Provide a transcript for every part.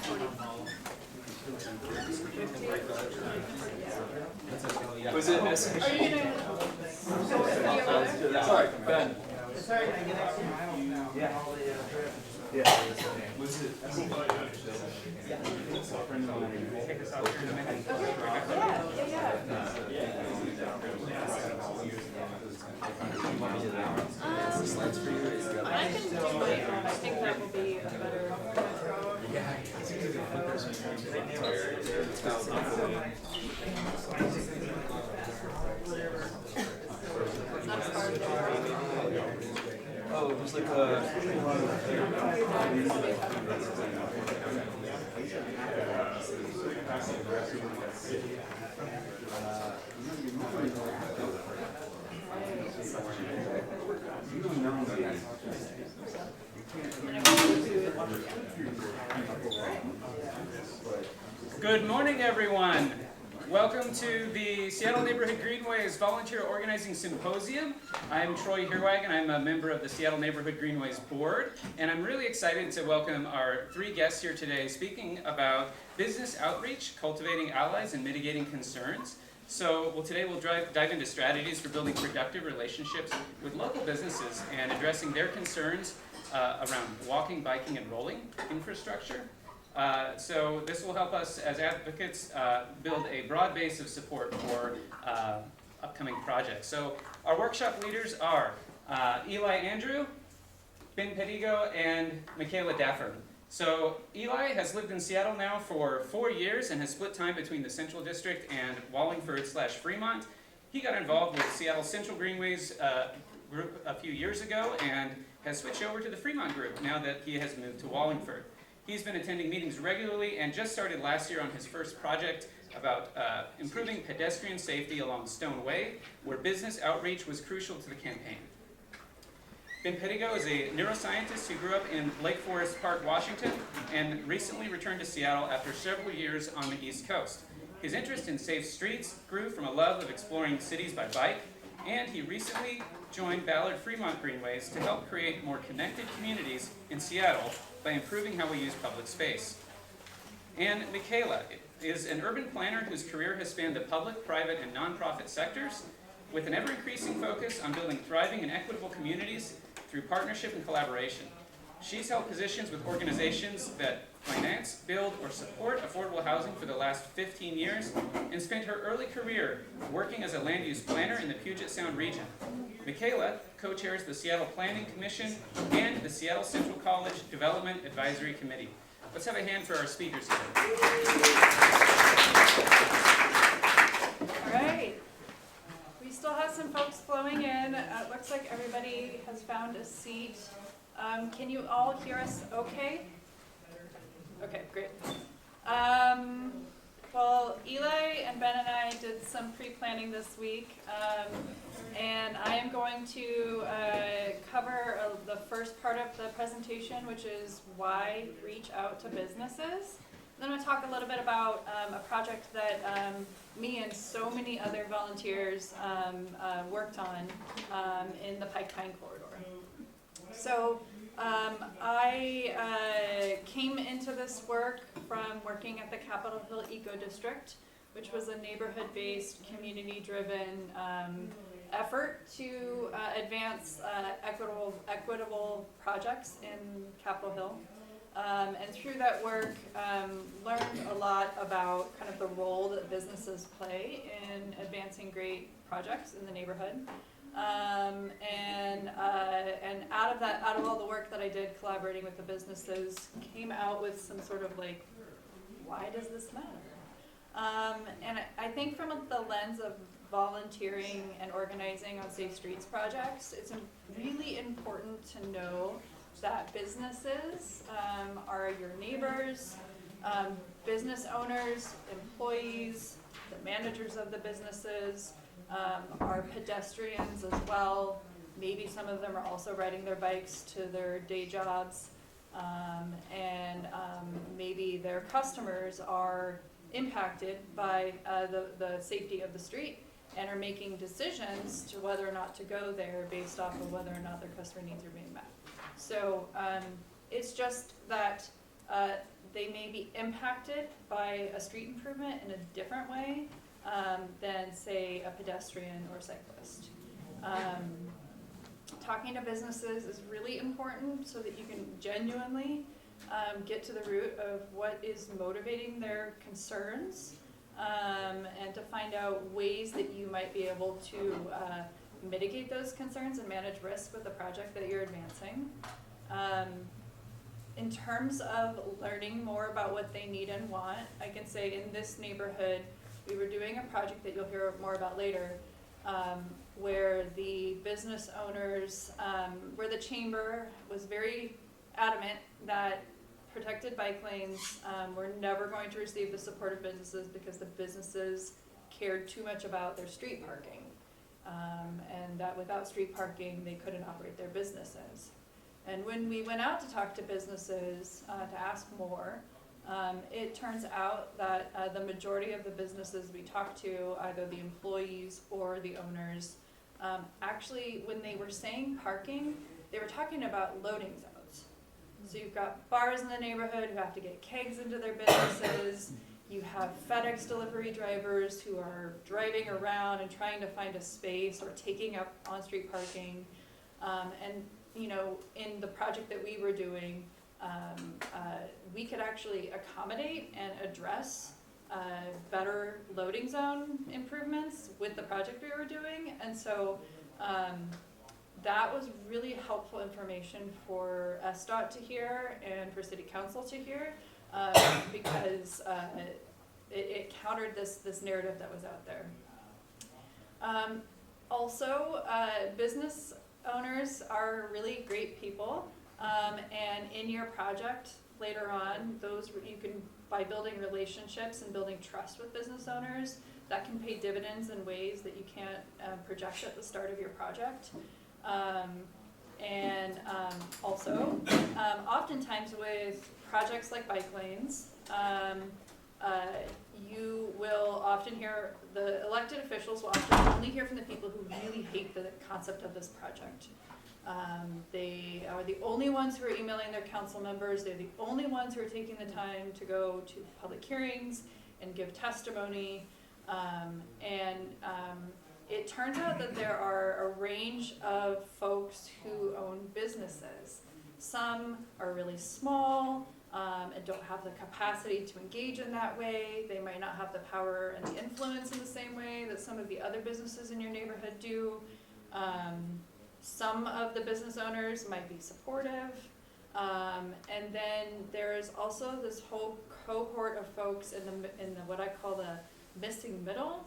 Was it S? Are you gonna go with the other? Sorry, Ben. Sorry, can I get extra miles now? Yeah. Yeah. Was it? Take us out here in a minute. Slides for you? I can do my own. I think that will be a better. Not as hard. Oh, it was like Good morning, everyone. Welcome to the Seattle Neighborhood Greenways Volunteer Organizing Symposium. I'm Troy Herwag, and I'm a member of the Seattle Neighborhood Greenways Board, and I'm really excited to welcome our three guests here today speaking about business outreach, cultivating allies, and mitigating concerns. So today we'll dive into strategies for building productive relationships with local businesses and addressing their concerns around walking, biking, and rolling infrastructure. So this will help us as advocates build a broad base of support for upcoming projects. So our workshop leaders are Eli Andrew, Ben Pedigo, and McCaela Daffern. So Eli has lived in Seattle now for 4 years and has split time between the Central District and Wallingford/Fremont. He got involved with Seattle Central Greenways group a few years ago and has switched over to the Fremont group now that he has moved to Wallingford. He's been attending meetings regularly and just started last year on his first project about improving pedestrian safety along Stone Way, where business outreach was crucial to the campaign. Ben Pedigo is a neuroscientist who grew up in Lake Forest Park, Washington, and recently returned to Seattle after several years on the East Coast. His interest in safe streets grew from a love of exploring cities by bike, and he recently joined Ballard Fremont Greenways to help create more connected communities in Seattle by improving how we use public space. And McCaela is an urban planner whose career has spanned the public, private, and nonprofit sectors, with an ever-increasing focus on building thriving and equitable communities through partnership and collaboration. She's held positions with organizations that finance, build, or support affordable housing for the last 15 years, and spent her early career working as a land use planner in the Puget Sound region. McCaela co-chairs the Seattle Planning Commission and the Seattle Central College Development Advisory Committee. Let's have a hand for our speakers here. All right. We still have some folks flowing in. It looks like everybody has found a seat. Can you all hear us okay? Okay, great. Well, Eli and Ben and I did some pre-planning this week, and I am going to cover the first part of the presentation, which is why reach out to businesses. Then I'm going to talk a little bit about a project that me and so many other volunteers worked on in the Pike Pine Corridor. So I came into this work from working at the Capitol Hill Eco District, which was a neighborhood-based, community-driven effort to advance equitable projects in Capitol Hill. And through that work, learned a lot about kind of the role that businesses play in advancing great projects in the neighborhood. And out of all the work that I did collaborating with the businesses, came out with some sort of like, why does this matter? And I think from the lens of volunteering and organizing on safe streets projects, it's really important to know that businesses are your neighbors, business owners, employees, the managers of the businesses, are pedestrians as well. Maybe some of them are also riding their bikes to their day jobs, and maybe their customers are impacted by the safety of the street and are making decisions to whether or not to go there based off of whether or not their customer needs are being met. So it's just that they may be impacted by a street improvement in a different way than, say, a pedestrian or cyclist. Talking to businesses is really important so that you can genuinely get to the root of what is motivating their concerns, and to find out ways that you might be able to mitigate those concerns and manage risk with the project that you're advancing. In terms of learning more about what they need and want, I can say in this neighborhood, we were doing a project that you'll hear more about later, where the business owners, where the chamber was very adamant that protected bike lanes were never going to receive the support of businesses because the businesses cared too much about their street parking. And that without street parking, they couldn't operate their businesses. And when we went out to talk to businesses to ask more, it turns out that the majority of the businesses we talked to, either the employees or the owners, actually when they were saying parking, they were talking about loading zones. So you've got bars in the neighborhood who have to get kegs into their businesses. You have FedEx delivery drivers who are driving around and trying to find a space or taking up on-street parking. And you know, in the project that we were doing, we could actually accommodate and address better loading zone improvements with the project we were doing. And so that was really helpful information for SDOT to hear and for City Council to hear, because it countered this narrative that was out there. Also, business owners are really great people, and in your project later on, those you can, by building relationships and building trust with business owners, that can pay dividends in ways that you can't project at the start of your project. Also, oftentimes with projects like bike lanes, you will often hear, the elected officials will often only hear from the people who really hate the concept of this project. They are the only ones who are emailing their council members. They're the only ones who are taking the time to go to public hearings and give testimony. It turns out that there are a range of folks who own businesses. Some are really small and don't have the capacity to engage in that way. They might not have the power and the influence in the same way that some of the other businesses in your neighborhood do. Some of the business owners might be supportive. And then there's also this whole cohort of folks in the what I call the missing middle,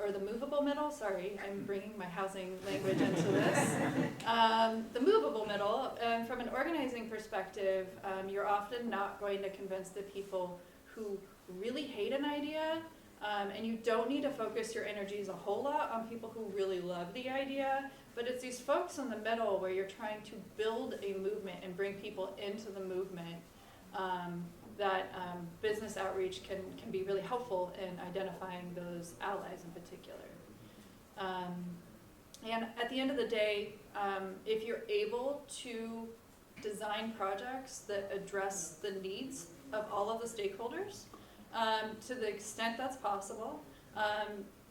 or the movable middle. Sorry, I'm bringing my housing language into this. The movable middle, from an organizing perspective, you're often not going to convince the people who really hate an idea, and you don't need to focus your energies a whole lot on people who really love the idea, but it's these folks in the middle where you're trying to build a movement and bring people into the movement, that business outreach can be really helpful in identifying those allies in particular. And at the end of the day, if you're able to design projects that address the needs of all of the stakeholders, to the extent that's possible,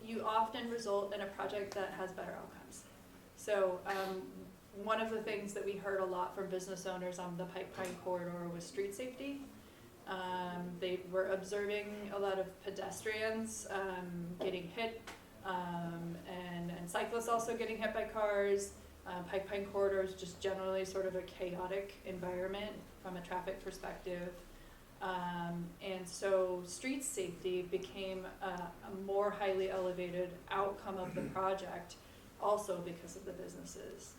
you often result in a project that has better outcomes. So one of the things that we heard a lot from business owners on the Pike Pine corridor was street safety. They were observing a lot of pedestrians getting hit, and cyclists also getting hit by cars. Pike Pine corridor is just generally sort of a chaotic environment from a traffic perspective. And so street safety became a more highly elevated outcome of the project, also because of the businesses.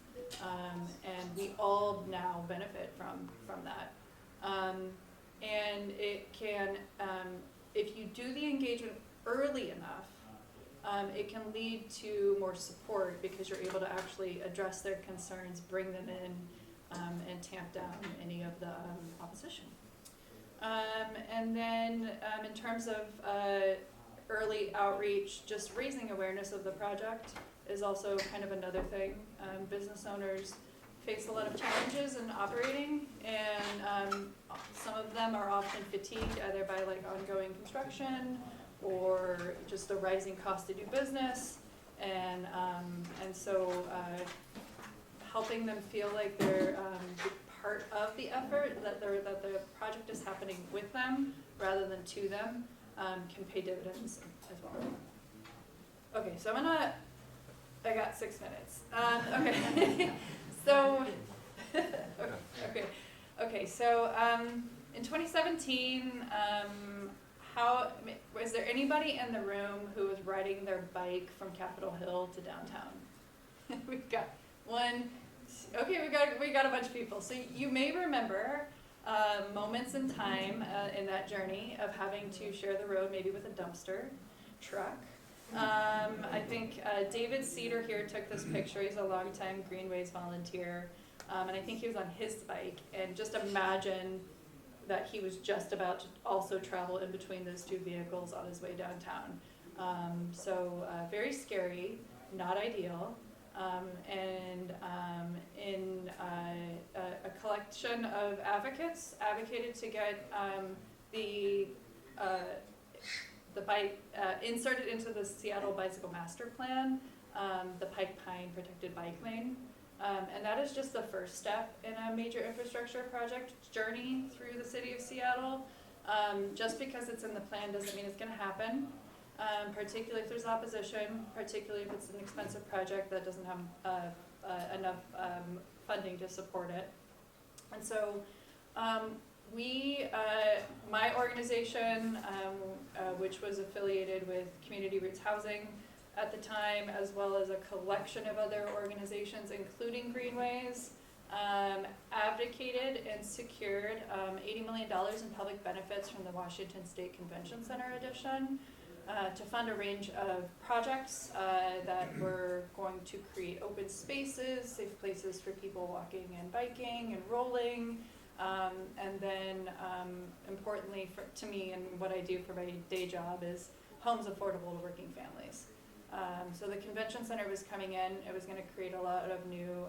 And we all now benefit from that. And it can, if you do the engagement early enough, it can lead to more support because you're able to actually address their concerns, bring them in, and tamp down any of the opposition. And then in terms of early outreach, just raising awareness of the project is also kind of another thing. Business owners face a lot of challenges in operating, and some of them are often fatigued either by like ongoing construction or just the rising cost to do business, and so helping them feel like they're part of the effort, that the project is happening with them rather than to them, can pay dividends as well. Okay, so I got 6 minutes. Okay, so, okay, so in 2017, was there anybody in the room who was riding their bike from Capitol Hill to downtown? We've got one. Okay, we got a bunch of people. So you may remember moments in time in that journey of having to share the road, maybe with a dumpster truck. I think David Cedar here took this picture. He's a longtime Greenways volunteer, and I think he was on his bike. And just imagine that he was just about to also travel in between those two vehicles on his way downtown. So very scary, not ideal. And in a collection of advocates advocated to get the bike inserted into the Seattle Bicycle Master Plan, the Pike Pine Protected Bike Lane. And that is just the first step in a major infrastructure project journey through the city of Seattle. Just because it's in the plan doesn't mean it's going to happen. Particularly if there's opposition, particularly if it's an expensive project that doesn't have enough funding to support it. And so my organization, which was affiliated with Community Roots Housing at the time, as well as a collection of other organizations, including Greenways, advocated and secured $80 million in public benefits from the Washington State Convention Center edition to fund a range of projects that were going to create open spaces, safe places for people walking and biking and rolling, and then importantly to me and what I do for my day job is homes affordable to working families. So the convention center was coming in. It was going to create a lot of new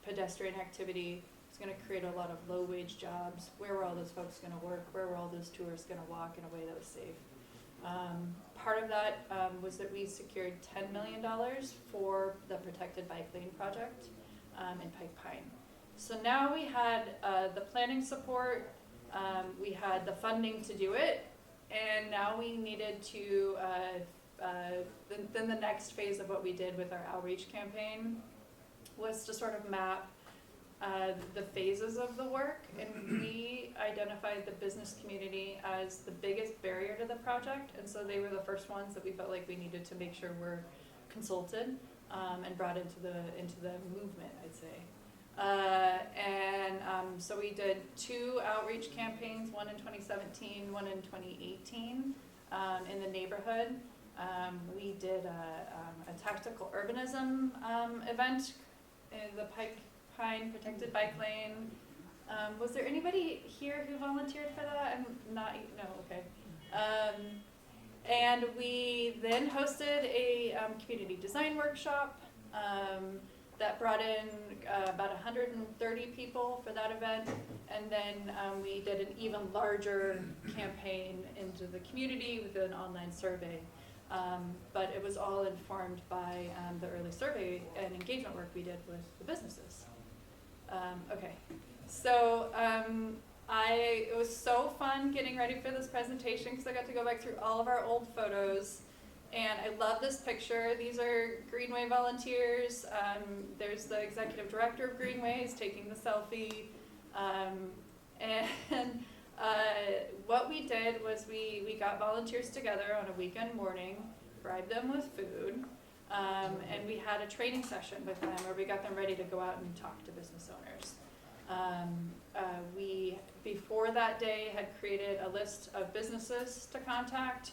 pedestrian activity. It was going to create a lot of low-wage jobs. Where were all those folks going to work? Where were all those tourists going to walk in a way that was safe? Part of that was that we secured $10 million for the Protected Bike Lane project in Pike Pine. So now we had the planning support, we had the funding to do it, and now we needed to, then the next phase of what we did with our outreach campaign was to sort of map the phases of the work, and we identified the business community as the biggest barrier to the project, and so they were the first ones that we felt like we needed to make sure were consulted and brought into the movement, I'd say. So we did 2 outreach campaigns, one in 2017, one in 2018, in the neighborhood. We did a tactical urbanism event in the Pike Pine Protected Bike Lane. Was there anybody here who volunteered for that? I'm not, no, okay. And we then hosted a community design workshop that brought in about 130 people for that event. And then we did an even larger campaign into the community with an online survey. But it was all informed by the early survey and engagement work we did with the businesses. Okay, so it was so fun getting ready for this presentation because I got to go back through all of our old photos, and I love this picture. These are Greenway volunteers. There's the executive director of Greenways taking the selfie, and what we did was we got volunteers together on a weekend morning, bribed them with food, and we had a training session with them where we got them ready to go out and talk to business owners. We, before that day, had created a list of businesses to contact.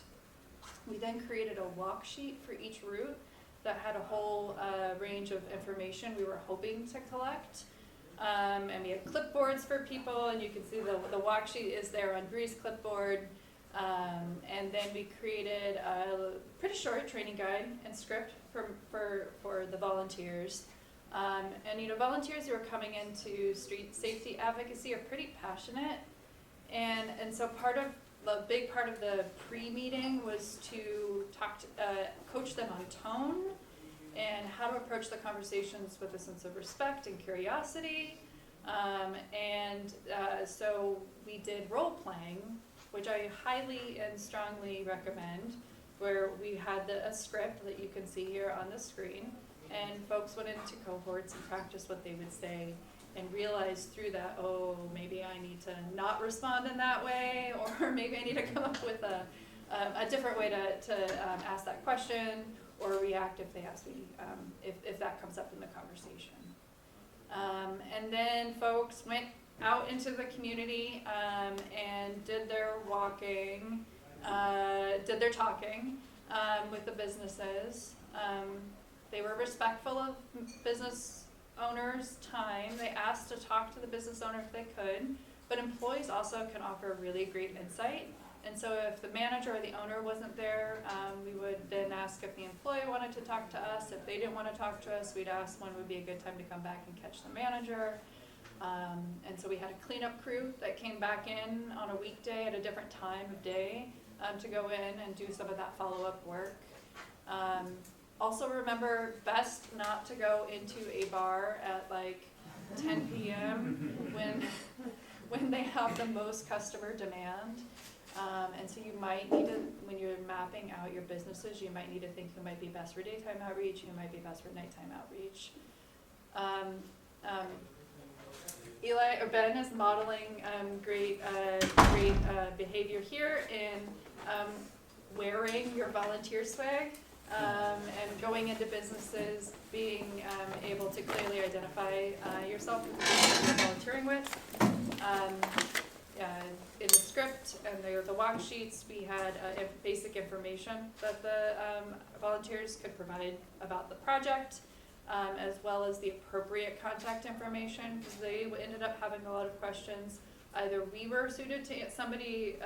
We then created a walk sheet for each route that had a whole range of information we were hoping to collect. And we had clipboards for people, and you can see the walk sheet is there on Bree's clipboard. And then we created a pretty short training guide and script for the volunteers. And volunteers who are coming into street safety advocacy are pretty passionate. And so the big part of the pre-meeting was to coach them on tone and how to approach the conversations with a sense of respect and curiosity. So we did role playing, which I highly and strongly recommend, where we had a script that you can see here on the screen, and folks went into cohorts and practiced what they would say and realized through that, oh, maybe I need to not respond in that way, or maybe I need to come up with a different way to ask that question or react if they ask me, if that comes up in the conversation. And then folks went out into the community and did their walking, did their talking with the businesses. They were respectful of business owners' time. They asked to talk to the business owner if they could, but employees also can offer really great insight. And so if the manager or the owner wasn't there, we would then ask if the employee wanted to talk to us. If they didn't want to talk to us, we'd ask when would be a good time to come back and catch the manager. And so we had a cleanup crew that came back in on a weekday at a different time of day to go in and do some of that follow-up work. Also remember, best not to go into a bar at like 10 p.m. when they have the most customer demand. And so you might need to, when you're mapping out your businesses, you might need to think who might be best for daytime outreach, who might be best for nighttime outreach. Ben is modeling great behavior here in wearing your volunteer swag and going into businesses, being able to clearly identify yourself with the people you're volunteering with. In the script and the walk sheets, we had basic information that the volunteers could provide about the project, as well as the appropriate contact information, because they ended up having a lot of questions. Either we were suited to somebody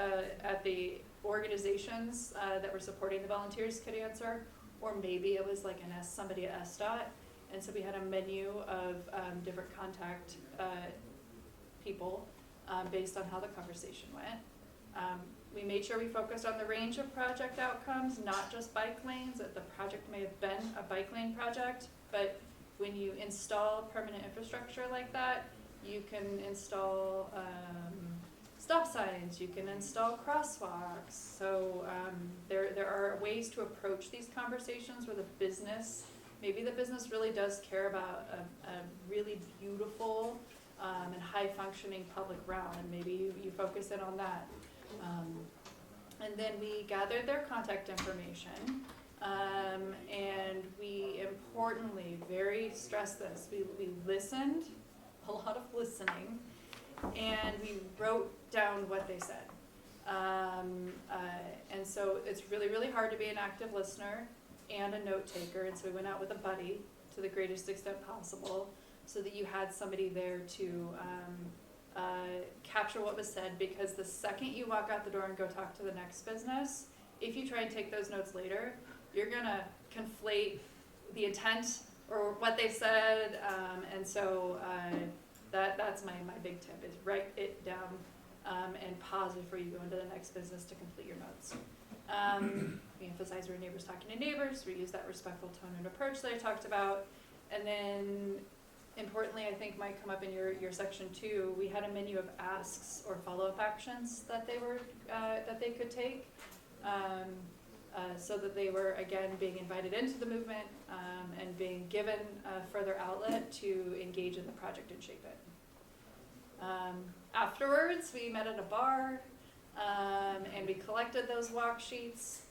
at the organizations that were supporting the volunteers could answer, or maybe it was like somebody at SDOT. And so we had a menu of different contact people based on how the conversation went. We made sure we focused on the range of project outcomes, not just bike lanes. That the project may have been a bike lane project, but when you install permanent infrastructure like that, you can install stop signs, you can install crosswalks. So there are ways to approach these conversations where maybe the business really does care about a really beautiful and high-functioning public realm, and maybe you focus in on that. And then we gathered their contact information, and we importantly, very stress this, we listened, a lot of listening, and we wrote down what they said. And so it's really, really hard to be an active listener and a note taker, and so we went out with a buddy to the greatest extent possible, so that you had somebody there to capture what was said, because the second you walk out the door and go talk to the next business, if you try and take those notes later, you're gonna conflate the intent or what they said, and so that's my big tip, is write it down and pause before you go into the next business to complete your notes. We emphasize we're neighbors talking to neighbors, we use that respectful tone and approach that I talked about, and then importantly, I think might come up in your section too, we had a menu of asks or follow-up actions that they could take, so that they were, again, being invited into the movement and being given a further outlet to engage in the project and shape it. Afterwards, we met at a bar and we collected those walk sheets.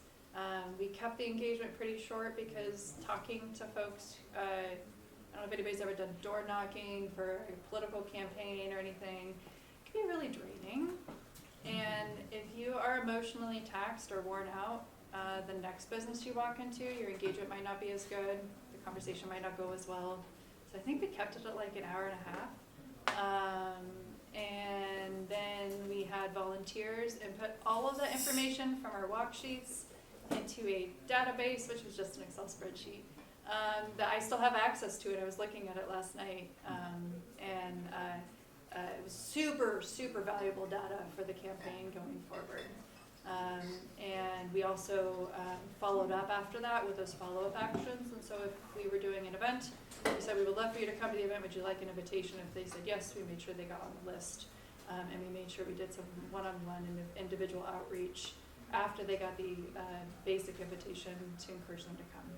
We kept the engagement pretty short because talking to folks, I don't know if anybody's ever done door knocking for a political campaign or anything. It can be really draining. And if you are emotionally taxed or worn out, the next business you walk into, your engagement might not be as good. The conversation might not go as well. So I think we kept it at like an hour and a half. And then we had volunteers input all of the information from our walk sheets into a database, which was just an Excel spreadsheet. that I still have access to it. I was looking at it last night, and it was super, super valuable data for the campaign going forward. And we also followed up after that with those follow-up actions. And so if we were doing an event, we said we would love for you to come to the event. Would you like an invitation? If they said yes, we made sure they got on the list. And we made sure we did some one-on-one and individual outreach after they got the basic invitation to encourage them to come.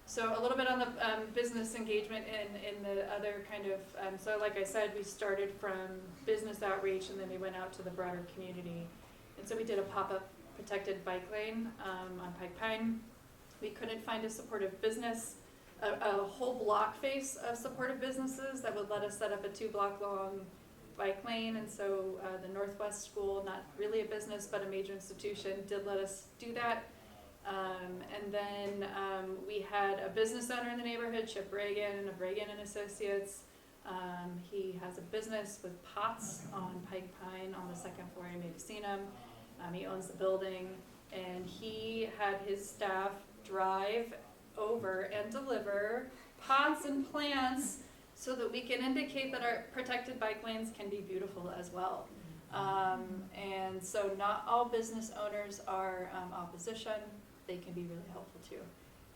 So a little bit on the business engagement in the other kind of, so like I said, we started from business outreach and then we went out to the broader community. And so we did a pop-up protected bike lane on Pike Pine. We couldn't find a supportive business, a whole block face of supportive businesses that would let us set up a 2-block long bike lane. And so the Northwest School, not really a business, but a major institution, did let us do that. And then we had a business owner in the neighborhood, Chip Reagan of Reagan and Associates. He has a business with pots on Pike Pine on the 2nd floor. You may have seen him. He owns the building, and he had his staff drive over and deliver pots and plants so that we can indicate that our protected bike lanes can be beautiful as well. And so not all business owners are opposition. They can be really helpful too.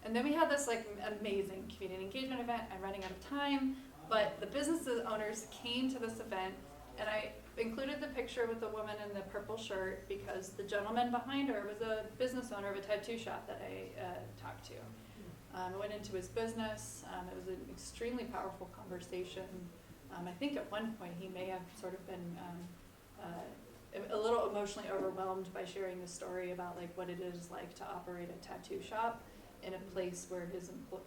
And then we had this like amazing community engagement event. I'm running out of time, but the business owners came to this event, and I included the picture with the woman in the purple shirt because the gentleman behind her was a business owner of a tattoo shop that I talked to. I went into his business. It was an extremely powerful conversation. I think at one point he may have sort of been a little emotionally overwhelmed by sharing the story about like what it is like to operate a tattoo shop in a place where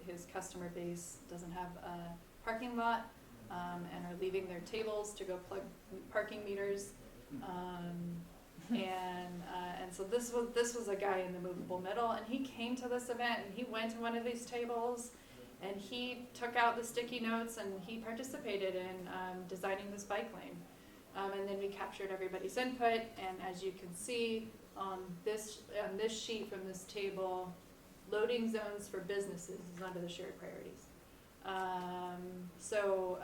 his customer base doesn't have a parking lot and are leaving their tables to go plug parking meters. And so this was a guy in the movable middle, and he came to this event and he went to one of these tables and he took out the sticky notes and he participated in designing this bike lane. And then we captured everybody's input, and as you can see on this sheet from this table, loading zones for businesses is under the shared priorities. So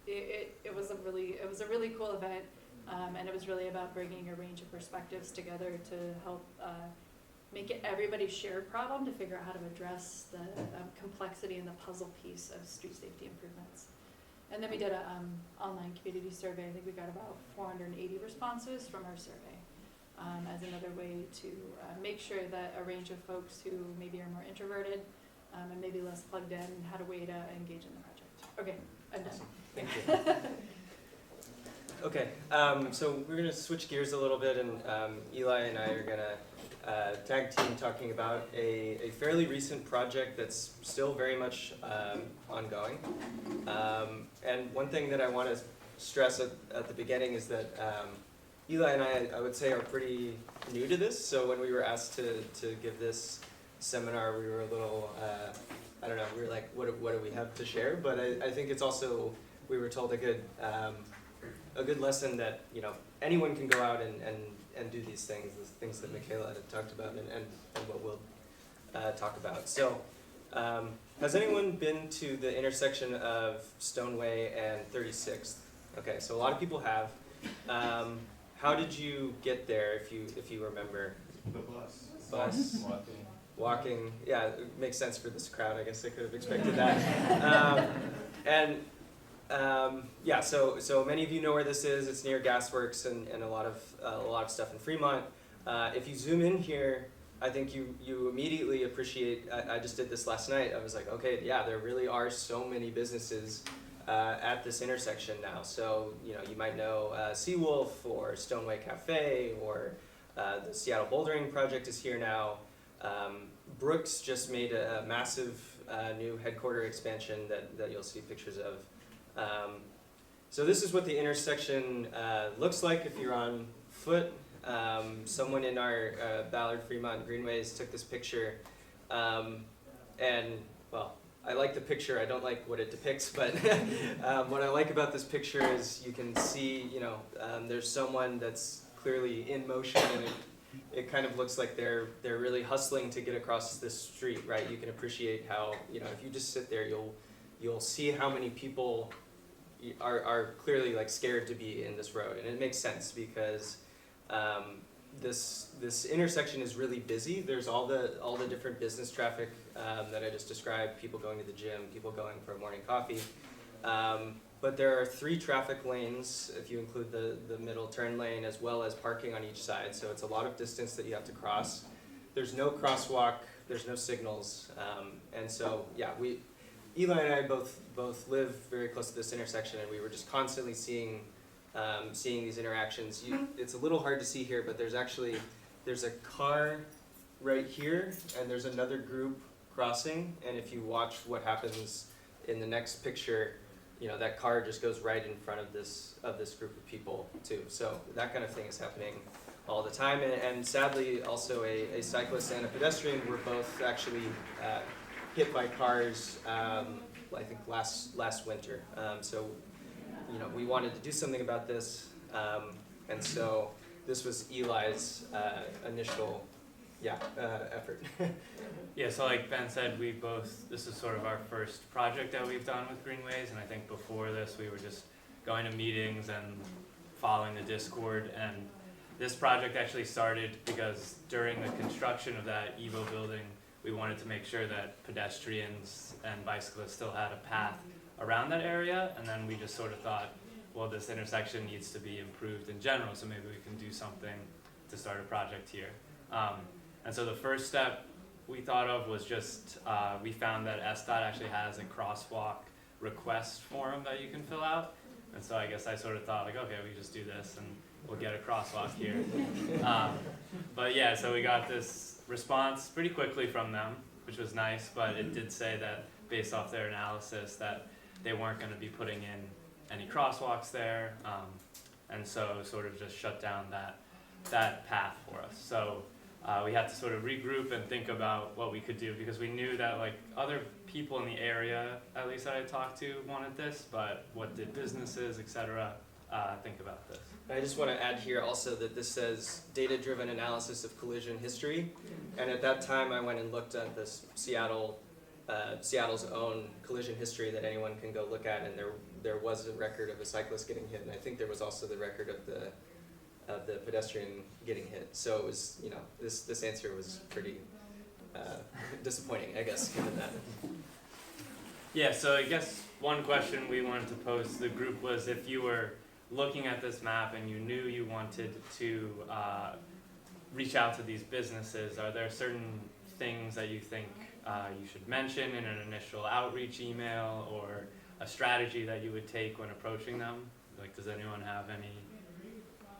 it was a really cool event, and it was really about bringing a range of perspectives together to help make it everybody's shared problem to figure out how to address the complexity and the puzzle piece of street safety improvements. And then we did an online community survey. I think we got about 480 responses from our survey as another way to make sure that a range of folks who maybe are more introverted and maybe less plugged in had a way to engage in the project. Okay, I'm done. Thank you. Okay, so we're going to switch gears a little bit, and Eli and I are going to tag team talking about a fairly recent project that's still very much ongoing. And one thing that I want to stress at the beginning is that Eli and I would say, are pretty new to this. So when we were asked to give this seminar, we were a little, I don't know, we were like, what do we have to share? But I think it's also, we were told a good lesson that, you know, anyone can go out and do these things, the things that McCaela had talked about and what we'll talk about. So has anyone been to the intersection of Stoneway and 36th? Okay, so a lot of people have. How did you get there, if you remember? The bus. Bus. Walking. Yeah, it makes sense for this crowd. I guess I could have expected that. Yeah, so many of you know where this is. It's near Gasworks and a lot of stuff in Fremont. If you zoom in here, I think you immediately appreciate. I just did this last night. I was like, okay, yeah, there really are so many businesses at this intersection now. So you know, you might know Seawolf or Stoneway Cafe, or the Seattle Bouldering Project is here now. Brooks just made a massive new headquarter expansion that you'll see pictures of. So this is what the intersection looks like if you're on foot. Someone in our Ballard Fremont Greenways took this picture, and well, I like the picture. I don't like what it depicts, but what I like about this picture is you can see, you know, there's someone that's clearly in motion, it kind of looks like they're really hustling to get across this street, right? You can appreciate how, if you just sit there, you'll see how many people are clearly like scared to be in this road, and it makes sense because this intersection is really busy. There's all the different business traffic that I just described, people going to the gym, people going for a morning coffee. But there are 3 traffic lanes if you include the middle turn lane, as well as parking on each side. So it's a lot of distance that you have to cross. There's no crosswalk, there's no signals. And so, yeah, Eli and I both live very close to this intersection, and we were just constantly seeing these interactions. It's a little hard to see here, but there's a car right here, and there's another group crossing. And if you watch what happens in the next picture, that car just goes right in front of this group of people too. So that kind of thing is happening all the time. And sadly, also a cyclist and a pedestrian were both actually hit by cars, I think last winter. So we wanted to do something about this, and so this was Eli's initial effort. Yeah, so like Ben said, this is sort of our first project that we've done with Greenways, and I think before this we were just going to meetings and following the Discord, and this project actually started because during the construction of that Evo building, we wanted to make sure that pedestrians and bicyclists still had a path around that area, and then we just sort of thought, well, this intersection needs to be improved in general, so maybe we can do something to start a project here. And so the first step we thought of was just, we found that SDOT actually has a crosswalk request form that you can fill out. And so I guess I sort of thought like, okay, we just do this and we'll get a crosswalk here. But yeah, so we got this response pretty quickly from them, which was nice, but it did say that based off their analysis that they weren't going to be putting in any crosswalks there. And so sort of just shut down that path for us. So we had to sort of regroup and think about what we could do, because we knew that like other people in the area, at least that I talked to, wanted this, but what did businesses, etc., think about this? I just want to add here also that this says data-driven analysis of collision history, and at that time I went and looked at this Seattle's own collision history that anyone can go look at, and there was a record of a cyclist getting hit, and I think there was also the record of the pedestrian getting hit. So it was, this answer was pretty disappointing, I guess, given that. Yeah, so I guess one question we wanted to pose to the group was, if you were looking at this map and you knew you wanted to reach out to these businesses, are there certain things that you think you should mention in an initial outreach email, or a strategy that you would take when approaching them? Like, does anyone have any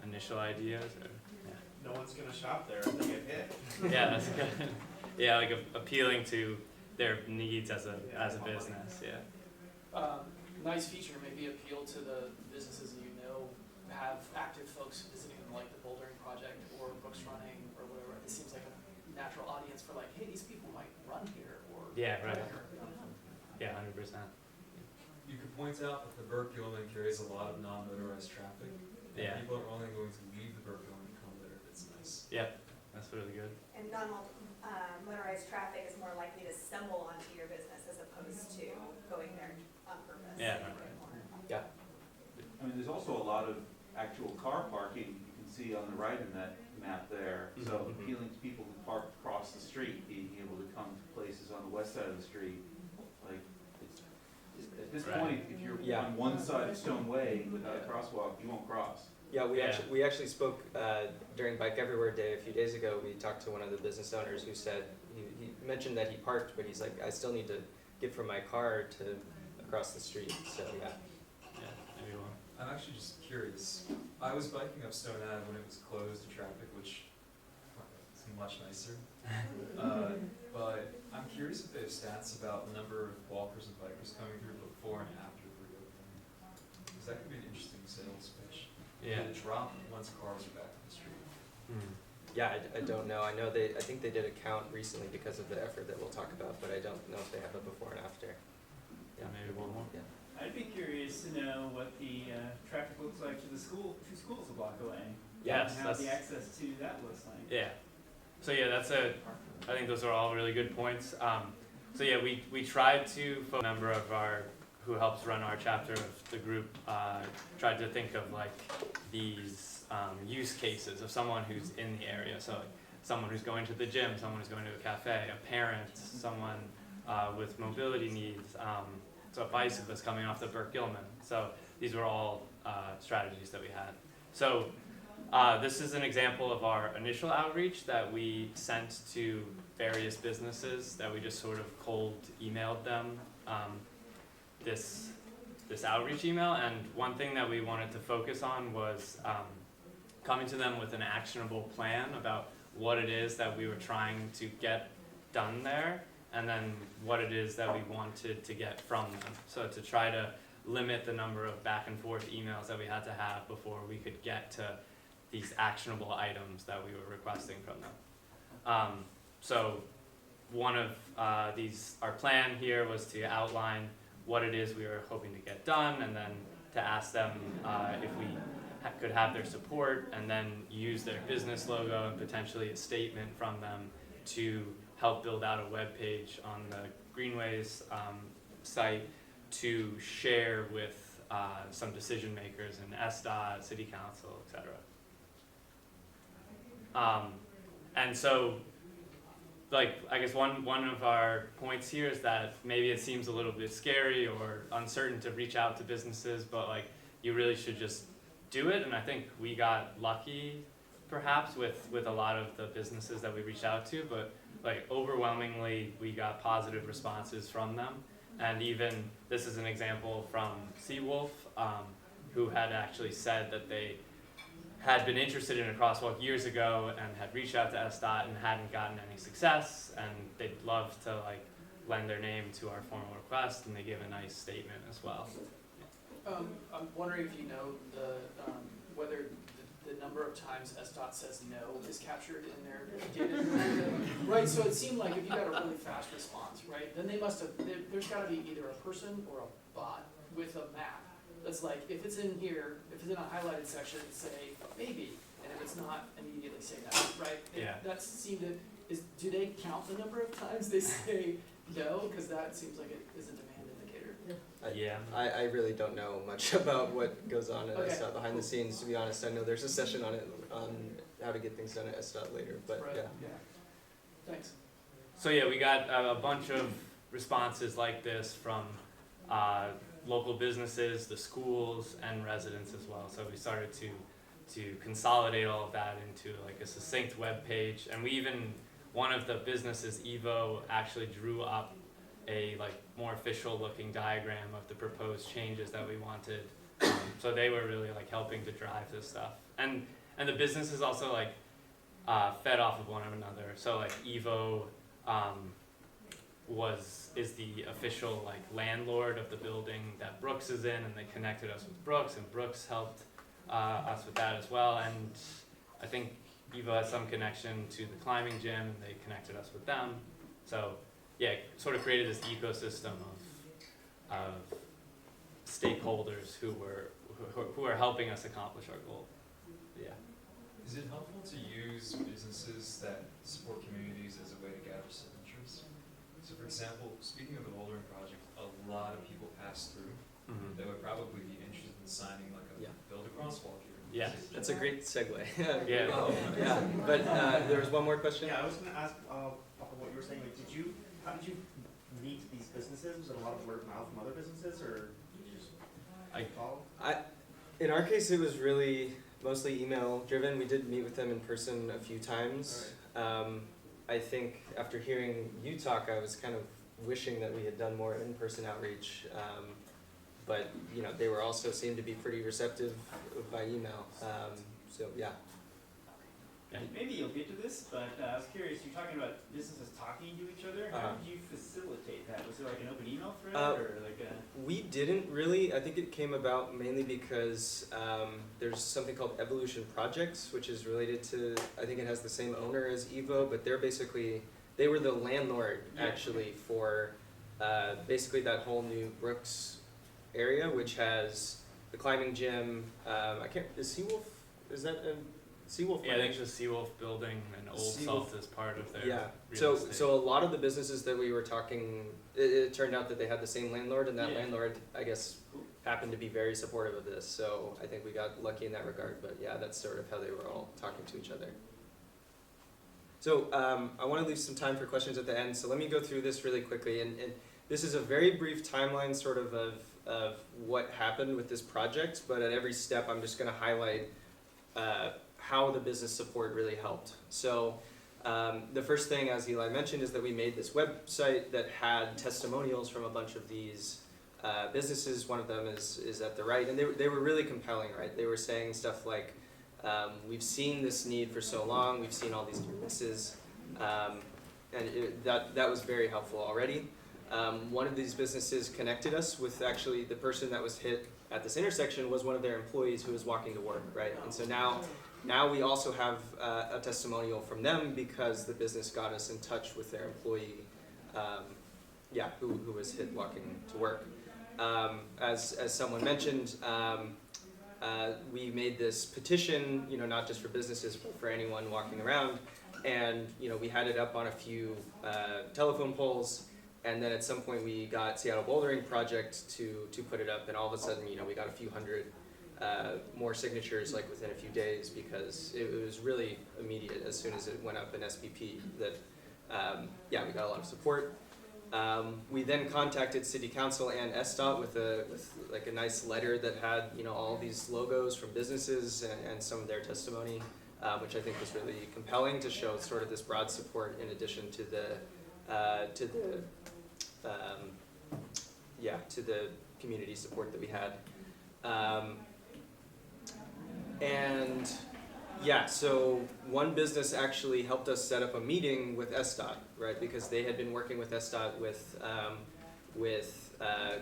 initial ideas? Or, yeah. No one's gonna shop there if they get hit. Yeah, that's good. Yeah, like appealing to their needs as a business. Yeah. Nice feature, maybe appeal to the businesses that have active folks visiting them, like the Bouldering Project or Brooks Running or whatever. It seems like a natural audience for like, hey, these people might run here or Yeah, right. whatever. Yeah, 100%. You could point out that the Burke Gilman carries a lot of non-motorized traffic. Yeah. People are only going to leave the Burke Gilman and come there if it's nice. Yeah, that's really good. And non-motorized traffic is more likely to stumble onto your business as opposed to going there on purpose. Yeah. Yeah. I mean, there's also a lot of actual car parking you can see on the right in that map there. So appealing to people who park across the street, being able to come to places on the west side of the street. Like, at this point, if you're on one side of Stone Way without a crosswalk, you won't cross. Yeah, we actually spoke during Bike Everywhere Day a few days ago. We talked to one of the business owners who said, he mentioned that he parked, but he's like, I still need to get from my car to across the street. So yeah. Maybe one. I'm actually just curious. I was biking up Stone Ave when it was closed to traffic, which is much nicer. But I'm curious if they have stats about the number of walkers and bikers coming through before and after the reopening. Because that could be an interesting sales pitch. Yeah. Will it drop once cars are back on the street? Yeah, I don't know. I think they did a count recently because of the effort that we'll talk about, but I don't know if they have a before and after. Yeah, maybe one more. Yeah. I'd be curious to know what the traffic looks like to the school, 2 schools a block away. Yes, How that's, the access to that looks like. yeah. So yeah, I think those are all really good points. So yeah, we tried to, a member of who helps run our chapter of the group, tried to think of like these use cases of someone who's in the area. So like, someone who's going to the gym, someone who's going to a cafe, a parent, someone with mobility needs, so a bicyclist coming off the Burke Gilman. So these were all strategies that we had. So this is an example of our initial outreach that we sent to various businesses that we just sort of cold emailed them this outreach email. And one thing that we wanted to focus on was coming to them with an actionable plan about what it is that we were trying to get done there, and then what it is that we wanted to get from them. So to try to limit the number of back and forth emails that we had to have before we could get to these actionable items that we were requesting from them. So one of our plan here was to outline what it is we were hoping to get done, and then to ask them if we could have their support, and then use their business logo and potentially a statement from them to help build out a web page on the Greenways site to share with some decision makers in SDOT, City Council, etc. And so, like, I guess one of our points here is that maybe it seems a little bit scary or uncertain to reach out to businesses, but like, you really should just do it. And I think we got lucky perhaps with a lot of the businesses that we reached out to, but like overwhelmingly we got positive responses from them. And even this is an example from Seawolf, who had actually said that they had been interested in a crosswalk years ago and had reached out to SDOT and hadn't gotten any success, and they'd love to like lend their name to our formal request, and they give a nice statement as well. I'm wondering if you know whether the number of times SDOT says no is captured in their data. Right, so it seemed like if you got a really fast response, right, then there's gotta be either a person or a bot with a map that's like, if it's in here, if it's in a highlighted section, say maybe, and if it's not, immediately say no, right? Yeah. That seemed to, do they count the number of times they say no? Because that seems like it is a demand indicator. Yeah. I really don't know much about what goes on at Okay. SDOT behind the scenes, to be honest. I know there's a session on it, on how to get things done at SDOT later, but Right. yeah. Thanks. So yeah, we got a bunch of responses like this from local businesses, the schools, and residents as well. So we started to consolidate all of that into like a succinct web page, and we even, one of the businesses, Evo, actually drew up a like more official looking diagram of the proposed changes that we wanted. So they were really like helping to drive this stuff, and the businesses also like fed off of one another. So like Evo is the official like landlord of the building that Brooks is in, and they connected us with Brooks, and Brooks helped us with that as well. And I think Evo has some connection to the climbing gym, and they connected us with them. So yeah, it sort of created this ecosystem of stakeholders who are helping us accomplish our goal. Yeah. Is it helpful to use businesses that support communities as a way to gather signatures? So for example, speaking of the bouldering project, a lot of people pass through Mm-hmm. that would probably be interested in signing like a build a crosswalk here. Yeah. That's a great segue. Yeah. Yeah, but there was one more question? Yeah, I was gonna ask, off of what you were saying, like, how did you meet these businesses? Was it a lot of word of mouth from other businesses, or did you just follow? In our case, it was really mostly email driven. We did meet with them in person a few times. I think after hearing you talk, I was kind of wishing that we had done more in-person outreach. But you know, they were also seemed to be pretty receptive by email. So yeah. Maybe you'll get to this, but I was curious, you're talking about businesses talking to each other. How did you facilitate that? Was it like an open email thread, or like a... We didn't really. I think it came about mainly because there's something called Evolution Projects, which is related to, I think it has the same owner as Evo, but they were the landlord actually for basically that whole new Brooks area, which has the climbing gym. Is Seawolf, is that Seawolf. Yeah, I think the Seawolf building and Old Seawolf. Salt is part of their Yeah. real So estate. so a lot of the businesses that we were talking, it turned out that they had the same landlord, and that Yeah. landlord, I guess, happened to be very supportive of this. So I think we got lucky in that regard. But yeah, that's sort of how they were all talking to each other. So I want to leave some time for questions at the end. So let me go through this really quickly. And this is a very brief timeline sort of what happened with this project. But at every step, I'm just going to highlight how the business support really helped. So the first thing, as Eli mentioned, is that we made this website that had testimonials from a bunch of these businesses. One of them is at the right, and they were really compelling, right? They were saying stuff like, we've seen this need for so long, we've seen all these near misses, and that was very helpful already. One of these businesses connected us with actually the person that was hit at this intersection was one of their employees who was walking to work, right? And so now we also have a testimonial from them because the business got us in touch with their employee, who was hit walking to work. As someone mentioned, we made this petition, not just for businesses, but for anyone walking around. And, we had it up on a few telephone poles. And then at some point we got Seattle Bouldering Project to put it up. And all of a sudden, we got a few hundred more signatures like within a few days, because it was really immediate as soon as it went up in SPP that, we got a lot of support. We then contacted City Council and SDOT with a nice letter that had all these logos from businesses and some of their testimony, which I think was really compelling to show sort of this broad support in addition to the community support that we had. So one business actually helped us set up a meeting with SDOT, right? Because they had been working with SDOT with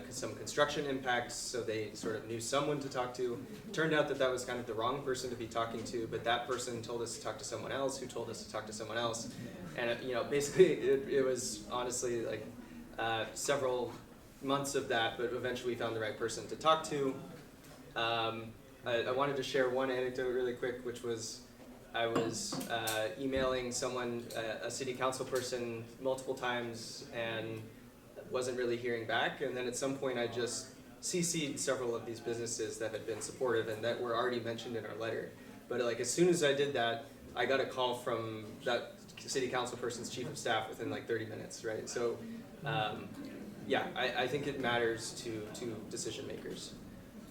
some construction impacts, so they sort of knew someone to talk to. Turned out that was kind of the wrong person to be talking to, but that person told us to talk to someone else, who told us to talk to someone else. And basically it was honestly like several months of that, but eventually we found the right person to talk to. I wanted to share one anecdote really quick, which was I was emailing someone, a city council person, multiple times and wasn't really hearing back. And then at some point I just CC'd several of these businesses that had been supportive and that were already mentioned in our letter. But as soon as I did that, I got a call from that city council person's chief of staff within 30 minutes, right? So I think it matters to decision makers.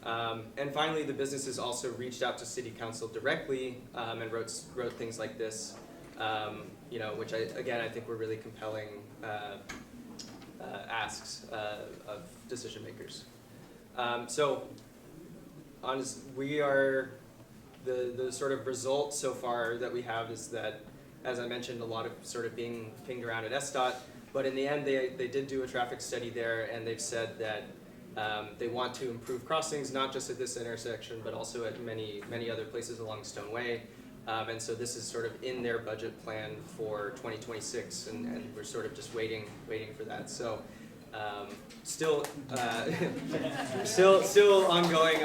And finally, the businesses also reached out to City Council directly and wrote things like this, which I think were really compelling asks of decision makers. We are the sort of result so far that we have is that, as I mentioned, a lot of sort of being pinged around at SDOT, but in the end, they did do a traffic study there, and they've said that they want to improve crossings, not just at this intersection, but also at many other places along Stone Way. And so this is sort of in their budget plan for 2026, and we're sort of just waiting for that. So still ongoing.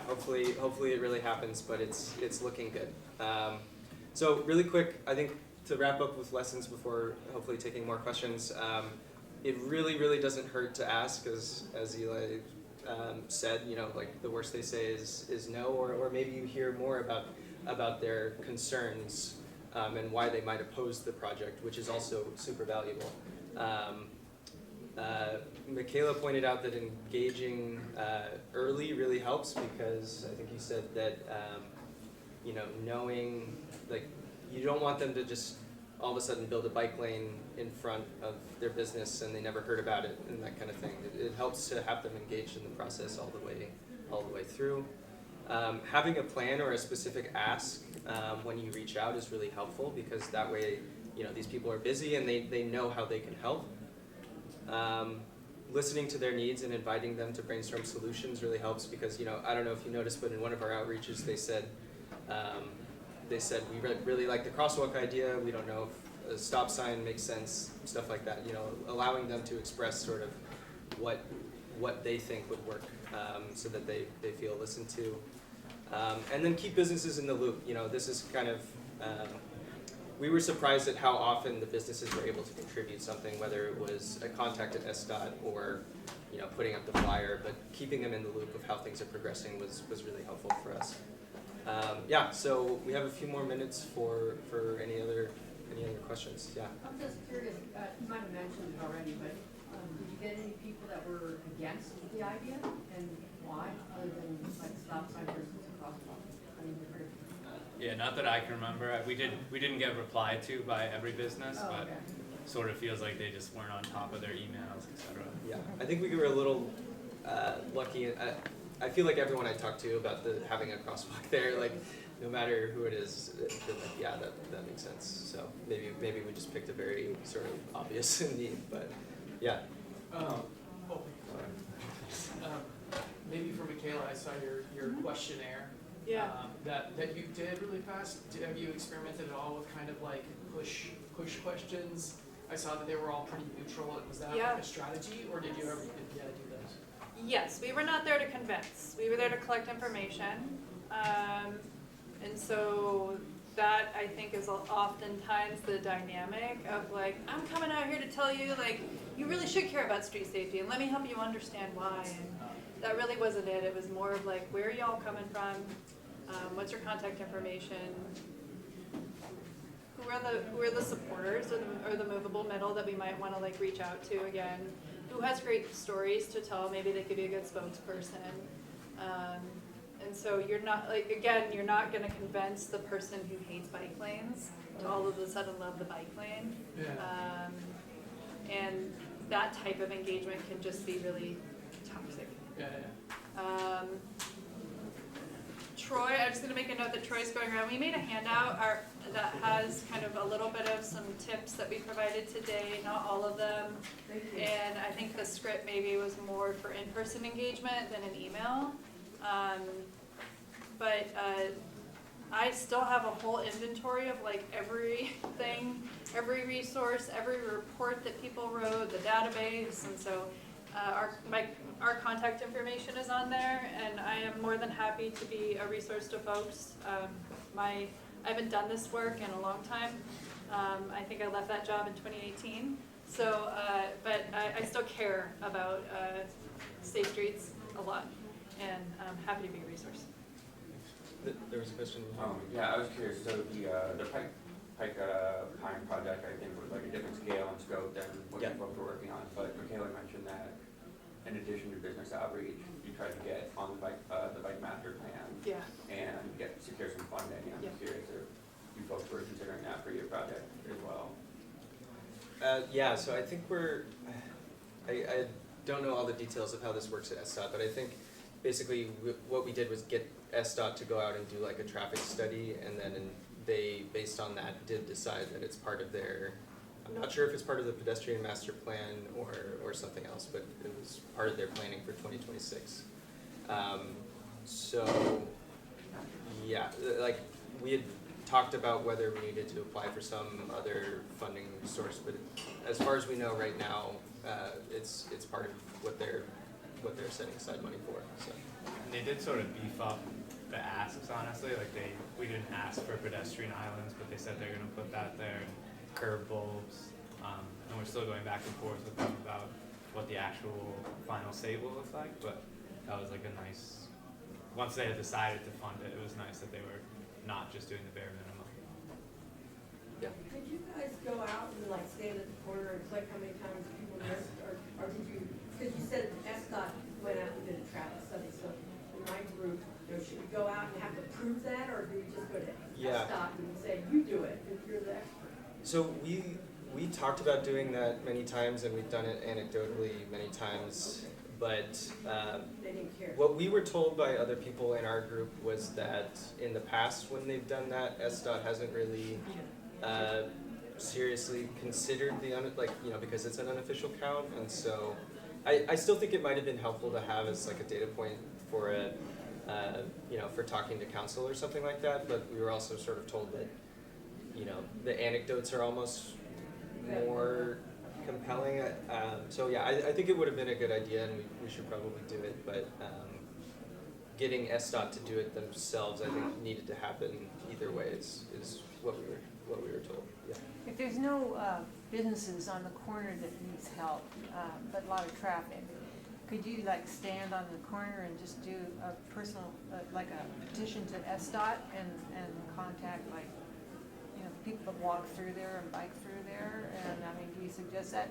Hopefully it really happens, but it's looking good. So really quick, I think to wrap up with lessons before hopefully taking more questions. It really doesn't hurt to ask, as Eli said, the worst they say is no, or maybe you hear more about their concerns and why they might oppose the project, which is also super valuable. McCaela pointed out that engaging early really helps, because I think you said that knowing, you don't want them to just all of a sudden build a bike lane in front of their business and they never heard about it and that kind of thing. It helps to have them engaged in the process all the way through. Having a plan or a specific ask when you reach out is really helpful, because that way, these people are busy and they know how they can help. Listening to their needs and inviting them to brainstorm solutions really helps, because, I don't know if you noticed, but in one of our outreaches they said we really like the crosswalk idea, we don't know if a stop sign makes sense, stuff like that, allowing them to express sort of what they think would work, so that they feel listened to. And then keep businesses in the loop. You know, this is kind of, we were surprised at how often the businesses were able to contribute something, whether it was a contact at SDOT or, you know, putting up the flyer, but keeping them in the loop of how things are progressing was really helpful for us. Yeah, so we have a few more minutes for any other questions. Yeah. I'm just curious, you might have mentioned it already, but did you get any people that were against the idea, and why, other than like stop sign versus a crosswalk? I mean, Yeah, not that I can remember. We didn't get replied to by every business, oh, but okay. sort of feels like they just weren't on top of their emails, etc. Yeah, I think we were a little lucky. I feel like everyone I talked to about having a crosswalk there, like no matter who it is, they're like, yeah, that makes sense. So maybe we just picked a very sort of obvious need, but yeah. Maybe for McCaela, I saw your questionnaire. Yeah. That you did really fast. Have you experimented at all with kind of like push questions? I saw that they were all pretty neutral. Was that Yeah. like a strategy, or did you ever do those? Yes, we were not there to convince. We were there to collect information. And so that, I think, is oftentimes the dynamic of like, I'm coming out here to tell you, like, you really should care about street safety, and let me help you understand why. And that really wasn't it. It was more of like, where are y'all coming from? What's your contact information? Who are the supporters or the movable middle that we might want to like reach out to again? Who has great stories to tell? Maybe they could be a good spokesperson. And so you're not you're not going to convince the person who hates bike lanes to all of a sudden love the bike lane. Yeah. And that type of engagement can just be really toxic. Yeah. Troy, I'm just going to make a note that Troy's going around. We made a handout that has kind of a little bit of some tips that we provided today, not all of them. And I think the script maybe was more for in-person engagement than an email. But I still have a whole inventory of like everything, every resource, every report that people wrote, the database, and so our contact information is on there, and I am more than happy to be a resource to folks. I haven't done this work in a long time. I think I left that job in 2018. So, but I still care about safe streets a lot, and I'm happy to be a resource. There was a question. Yeah, I was curious. So the Pike Pine project, I think, was like a different scale and scope than what you folks were working on. But McCaela mentioned that in addition to business outreach, you tried to get on the bike master plan and secure some funding. And I'm curious if you folks were considering that for your project as well. Yeah, so I think I don't know all the details of how this works at SDOT, but I think basically what we did was get SDOT to go out and do like a traffic study, and then they, based on that, did decide that it's part of their, I'm not sure if it's part of the pedestrian master plan or something else, but it was part of their planning for 2026. So, yeah, like we had talked about whether we needed to apply for some other funding source, but as far as we know right now, it's part of what they're setting aside money for. So. And they did sort of beef up the asks, honestly. Like we didn't ask for pedestrian islands, but they said they're going to put that there, and curb bulbs. And we're still going back and forth with them about what the actual final save will look like. But that was like a nice. Once they had decided to fund it, it was nice that they were not just doing the bare minimum. Yeah. Did you guys go out and like stand at the corner and click how many times people missed, or did you? Because you said SDOT went out and did a traffic study. So in my group, should we go out and have to prove that, or do we just go to SDOT and say you do it if you're the expert? So we talked about doing that many times, and we've done it anecdotally many times. But they didn't care. What we were told by other people in our group was that in the past, when they've done that, SDOT hasn't really seriously considered because it's an unofficial count, and so I still think it might have been helpful to have as like a data point for it, for talking to council or something like that. But we were also sort of told that, the anecdotes are almost more compelling. So yeah, I think it would have been a good idea, and we should probably do it. But getting SDOT to do it themselves, I think, needed to happen either way. Is what we were told. Yeah. If there's no businesses on the corner that needs help, but a lot of traffic, could you like stand on the corner and just do a personal, like a petition to SDOT and contact like, you know, people that walk through there and bike through there? And I mean, do you suggest that?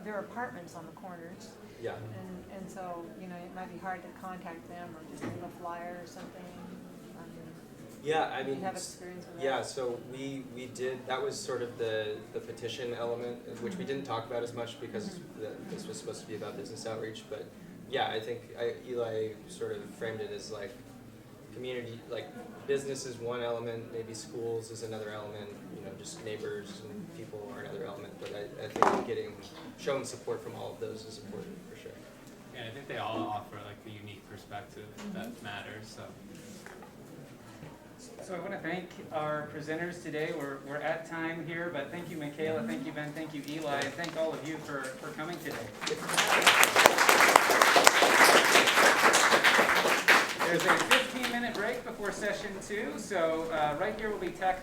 There are apartments on the corners. Yeah. And so, you know, it might be hard to contact them or just leave a flyer or something. Yeah, I Do you mean, have experience with that? yeah, so we did, that was sort of the petition element, which we didn't talk about as much because this was supposed to be about business outreach, but yeah, I think Eli sort of framed it as like community, like business is one element, maybe schools is another element, you know, just neighbors and people are another element, but I think showing support from all of those is important for sure. Yeah, I think they all offer like a unique perspective that matters, so. So I want to thank our presenters today. We're at time here, but thank you, McCaela, thank you, Ben, thank you, Eli, and thank all of you for coming today. There's a 15-minute break before session 2, so right here will be tech.